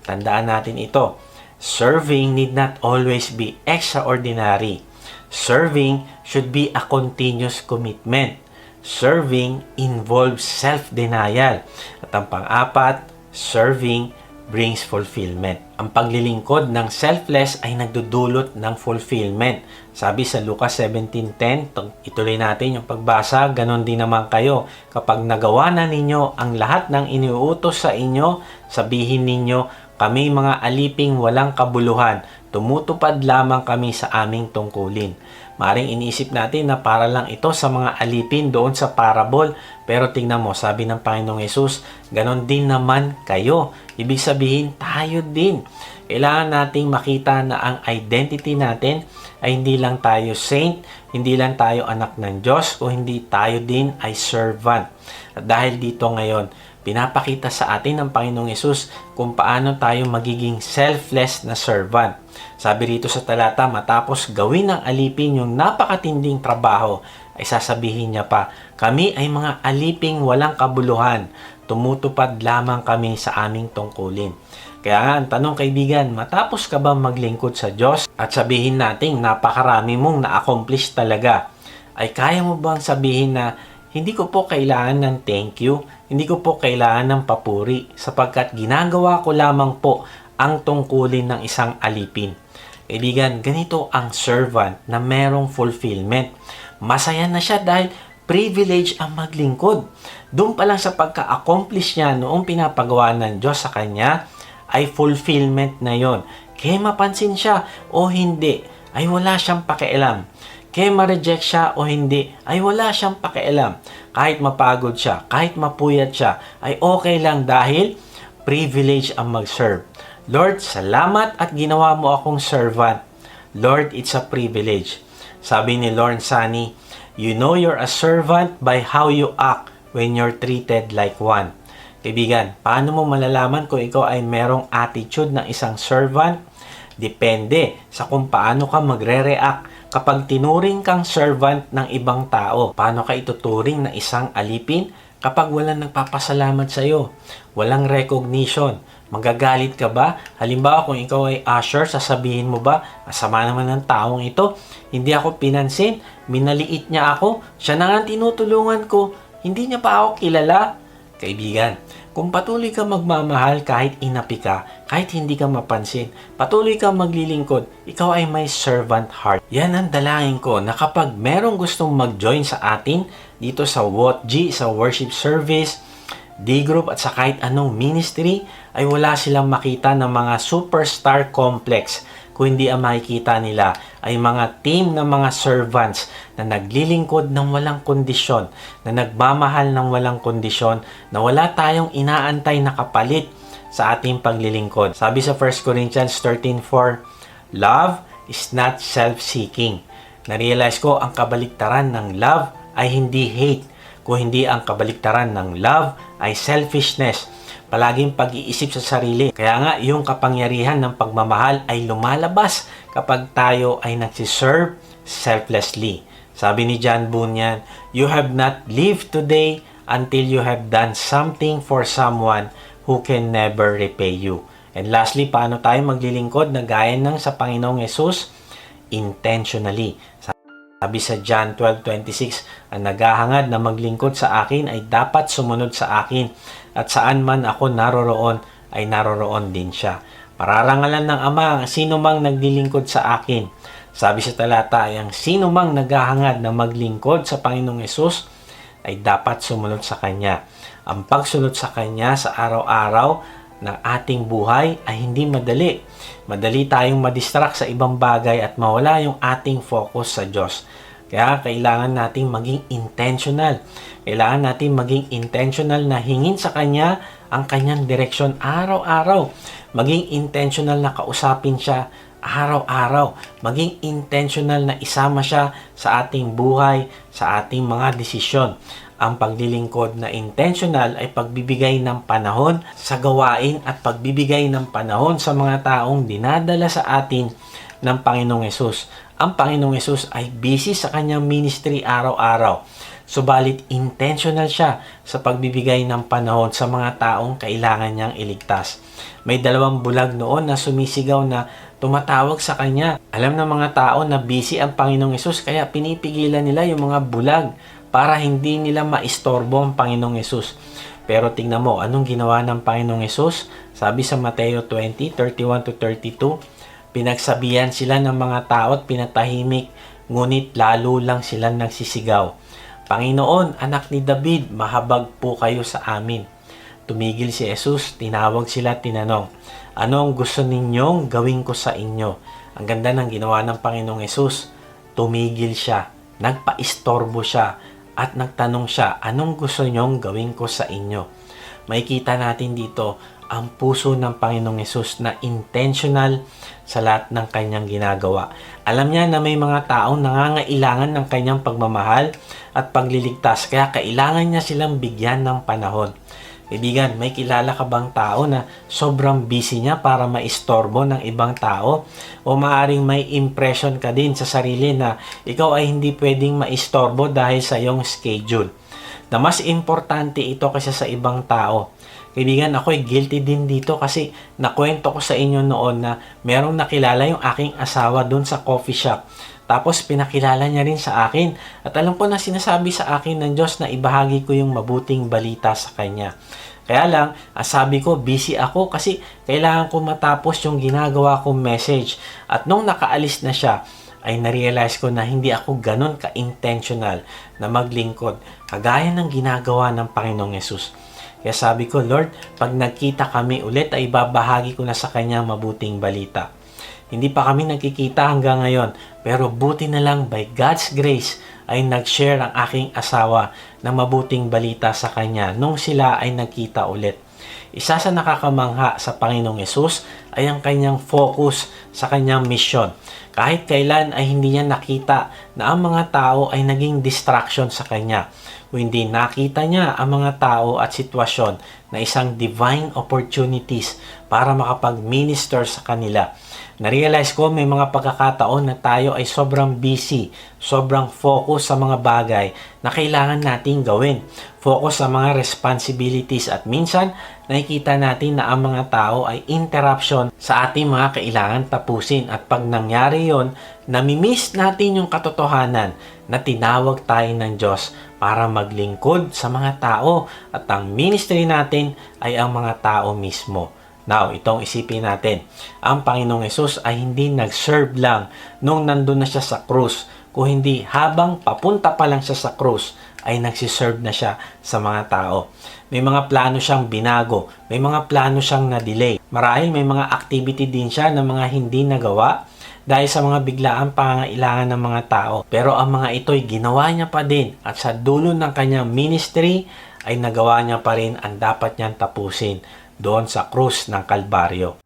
Tandaan natin ito. Serving need not always be extraordinary. Serving should be a continuous commitment. Serving involves self-denial. At ang pang-apat, serving brings fulfillment. Ang paglilingkod ng selfless ay nagdudulot ng fulfillment. Sabi sa Lucas 17:10, ituloy natin yung pagbasa, ganon din naman kayo. Kapag nagawa na ninyo ang lahat ng iniuutos sa inyo, sabihin ninyo, kami mga aliping walang kabuluhan, tumutupad lamang kami sa aming tungkulin. Maring iniisip natin na para lang ito sa mga alipin doon sa parable. Pero tingnan mo, sabi ng Panginoong Yesus, ganon din naman kayo. Ibig sabihin, tayo din. Kailangan nating makita na ang identity natin ay hindi lang tayo saint, hindi lang tayo anak ng Diyos, o hindi tayo din ay servant. At dahil dito ngayon, pinapakita sa atin ng Panginoong Yesus kung paano tayo magiging selfless na servant. Sabi rito sa talata, matapos gawin ng alipin yung napakatinding trabaho, ay sasabihin niya pa, kami ay mga aliping walang kabuluhan, tumutupad lamang kami sa aming tungkulin. Kaya nga, ang tanong kaibigan, matapos ka ba maglingkod sa Diyos at sabihin nating napakarami mong na-accomplish talaga, ay kaya mo bang sabihin na hindi ko po kailangan ng thank you, hindi ko po kailangan ng papuri, sapagkat ginagawa ko lamang po ang tungkulin ng isang alipin. Kaibigan, ganito ang servant na merong fulfillment. Masaya na siya dahil privilege ang maglingkod. Doon pa lang sa pagka-accomplish niya noong pinapagawa ng Diyos sa kanya, ay fulfillment na yon. Kaya mapansin siya o hindi, ay wala siyang pakialam. Kaya ma-reject siya o hindi, ay wala siyang pakialam. Kahit mapagod siya, kahit mapuyat siya, ay okay lang dahil privilege ang mag-serve. Lord, salamat at ginawa mo akong servant. Lord, it's a privilege. Sabi ni Lord Sunny, you know you're a servant by how you act when you're treated like one. Kaibigan, paano mo malalaman kung ikaw ay merong attitude ng isang servant? Depende sa kung paano ka magre-react kapag tinuring kang servant ng ibang tao. Paano ka ituturing na isang alipin kapag walang nagpapasalamat sa iyo? Walang recognition. Magagalit ka ba? Halimbawa, kung ikaw ay usher, sasabihin mo ba, masama naman ng taong ito, hindi ako pinansin, minaliit niya ako, siya na nga tinutulungan ko, hindi niya pa ako kilala. Kaibigan, kung patuloy ka magmamahal kahit inapi ka, kahit hindi ka mapansin, patuloy ka maglilingkod, ikaw ay may servant heart. Yan ang dalangin ko na kapag merong gustong mag-join sa atin dito sa WOTG, sa worship service, D-group at sa kahit anong ministry, ay wala silang makita ng mga superstar complex. Kung hindi ang makikita nila ay mga team ng mga servants na naglilingkod ng walang kondisyon, na nagmamahal ng walang kondisyon, na wala tayong inaantay na kapalit sa ating paglilingkod. Sabi sa 1 Corinthians 13:4, love is not self-seeking. Narealize ko ang kabaliktaran ng love ay hindi hate. Kung hindi ang kabaliktaran ng love ay selfishness. Palaging pag-iisip sa sarili. Kaya nga, yung kapangyarihan ng pagmamahal ay lumalabas kapag tayo ay nagsiserve selflessly. Sabi ni John Bunyan, you have not lived today until you have done something for someone who can never repay you. And lastly, paano tayo maglilingkod na gaya ng sa Panginoong Yesus? Intentionally. Sabi sa John 12:26, ang naghahangad na maglingkod sa akin ay dapat sumunod sa akin, at saan man ako naroroon ay naroroon din siya. Pararangalan ng Ama ang sino mang naglilingkod sa akin. Sabi sa talata ay ang sino mang naghahangad na maglingkod sa Panginoong Yesus ay dapat sumunod sa Kanya. Ang pagsunod sa Kanya sa araw-araw ng ating buhay ay hindi madali. Madali tayong madistract sa ibang bagay at mawala yung ating focus sa Diyos. Kaya kailangan nating maging intentional. Kailangan nating maging intentional na hingin sa Kanya ang Kanyang direksyon araw-araw. Maging intentional na kausapin siya araw-araw. Maging intentional na isama siya sa ating buhay, sa ating mga desisyon. Ang paglilingkod na intentional ay pagbibigay ng panahon sa gawain at pagbibigay ng panahon sa mga taong dinadala sa atin ng Panginoong Yesus. Ang Panginoong Yesus ay busy sa kanyang ministry araw-araw. Subalit intentional siya sa pagbibigay ng panahon sa mga taong kailangan niyang iligtas. May 2 bulag noon na sumisigaw na tumatawag sa kanya. Alam ng mga tao na busy ang Panginoong Hesus, kaya pinipigilan nila yung mga bulag para hindi nila maistorbo ang Panginoong Hesus. Pero tingnan mo, anong ginawa ng Panginoong Hesus? Sabi sa Mateo 20:31-32, pinagsabihan sila ng mga tao at pinatahimik, ngunit lalo lang sila nagsisigaw. Panginoon, anak ni David, mahabag po kayo sa amin. Tumigil si Jesus, tinawag sila, tinanong, ano ang gusto ninyong gawin ko sa inyo? Ang ganda ng ginawa ng Panginoong Jesus. Tumigil siya, nagpaistorbo siya, at nagtanong siya, anong gusto niyong gawin ko sa inyo? Makikita natin dito ang puso ng Panginoong Hesus na intentional sa lahat ng kanyang ginagawa. Alam niya na may mga taong nangangailangan ng kanyang pagmamahal at pagliligtas, kaya kailangan niya silang bigyan ng panahon. Kaibigan, may kilala ka bang tao na sobrang busy niya para maistorbo ng ibang tao? O maaring may impression ka din sa sarili na ikaw ay hindi pwedeng maistorbo dahil sa iyong schedule. Na mas importante ito kaysa sa ibang tao. Kaibigan, ako ay guilty din dito kasi nakwento ko sa inyo noon na merong nakilala yung aking asawa doon sa coffee shop. Tapos pinakilala niya rin sa akin. At alam ko na sinasabi sa akin ng Diyos na ibahagi ko yung mabuting balita sa kanya. Kaya lang, sabi ko, busy ako kasi kailangan ko matapos yung ginagawa kong message. At nung nakaalis na siya, ay narealize ko na hindi ako ganun ka-intentional na maglingkod kagaya ng ginagawa ng Panginoong Hesus. Kaya sabi ko, Lord, pag nagkita kami ulit ay babahagi ko na sa kanya mabuting balita. Hindi pa kami nagkikita hanggang ngayon, pero buti na lang by God's grace ay nag-share ang aking asawa ng mabuting balita sa kanya nung sila ay nagkita ulit. Isa sa nakakamangha sa Panginoong Hesus ay ang kanyang focus sa kanyang mission. Kahit kailan ay hindi niya nakita na ang mga tao ay naging distraction sa kanya. Kung hindi nakita niya ang mga tao at sitwasyon na isang divine opportunities para makapag-minister sa kanila. Narealize ko may mga pagkakataon na tayo ay sobrang busy, sobrang focus sa mga bagay na kailangan nating gawin. Focus sa mga responsibilities at minsan nakikita natin na ang mga tao ay interruption sa ating mga kailangan tapusin. At pag nangyari yon, namimiss natin yung katotohanan na tinawag tayo ng Diyos para maglingkod sa mga tao at ang ministry natin ay ang mga tao mismo. Now, itong isipin natin, ang Panginoong Hesus ay hindi nag-serve lang nung nandun na siya sa krus, kung hindi habang papunta pa lang siya sa krus ay nagsiserve na siya sa mga tao. May mga plano siyang binago, may mga plano siyang na-delay. Marahil may mga activity din siya na mga hindi nagawa dahil sa mga biglaang pangangailangan ng mga tao. Pero ang mga ito'y ginawa niya pa din at sa dulo ng kanyang ministry ay nagawa niya pa rin ang dapat niyang tapusin doon sa krus ng Kalbaryo.